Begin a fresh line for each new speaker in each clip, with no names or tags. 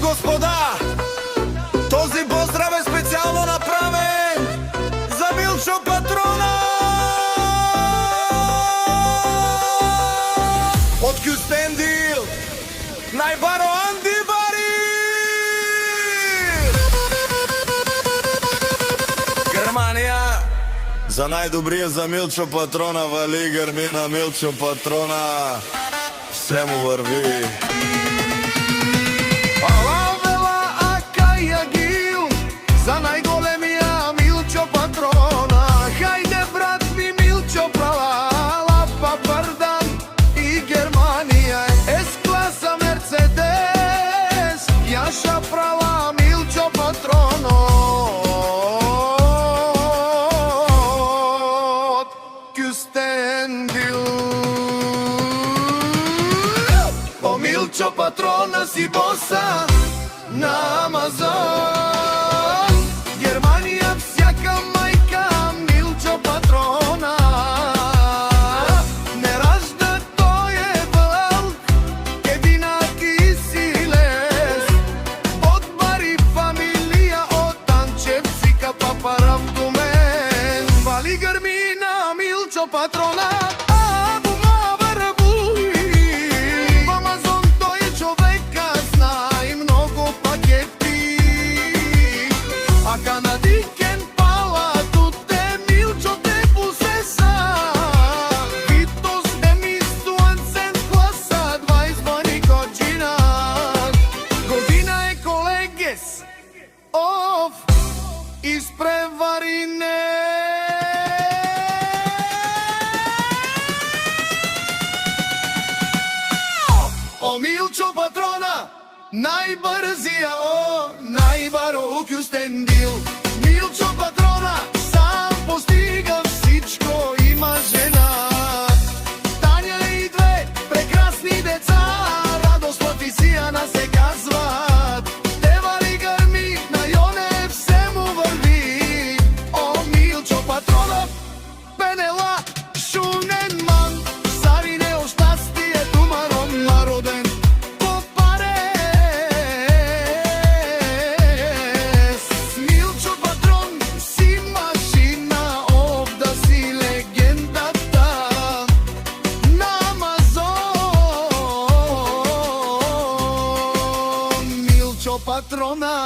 господа, този поздрав е специјално направен за Милчо Патрона од Кюстендил, најбаро Анди Бари. Германија, за најдобрија за Милчо Патрона, вали грми на Милчо Патрона, се му врви.
За најголемија Милчо Патрона, хајде брат ми Милчо права, лапа Пардан и Германија, S-класа Мерцедес, јаша права Милчо Патрона од Кюстендил. О Милчо Патрона си боса на Амазон, Патрона, абума врвуи, в Амазон тој е човека, знае многу пакети, а канадикен пала туте Милчо те посеса, Витос емисуансен класа 20 година, година е колегес, оф, испреварине. О Милчо Патрона, најбрзија, о, најбаро у Кюстендил. Милчо Патрона, сам постига всичко, има жена, Тања и две прекрасни деца, Радост, Патисијана се казват. Девали грми, на јоне все му врви. О Милчо Патрона, Пенела, Шунен ман, Сарине о штастие, тумаром народен. Милчо Патрон си машина, овда си легендата на Амазон. Милчо Патрона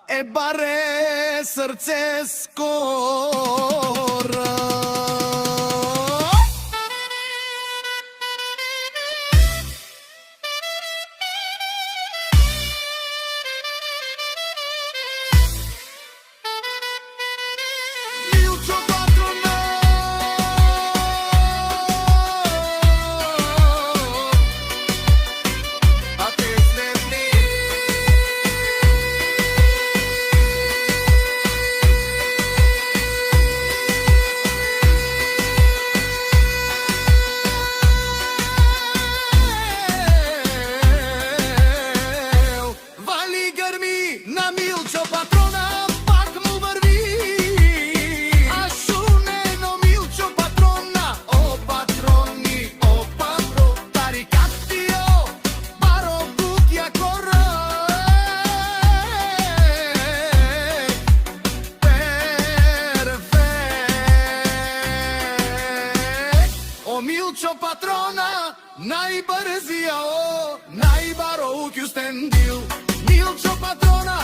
е баре срце скора. Милчо Патрона, најбрзија, о, најбаро у Кюстендил. Милчо Патрона,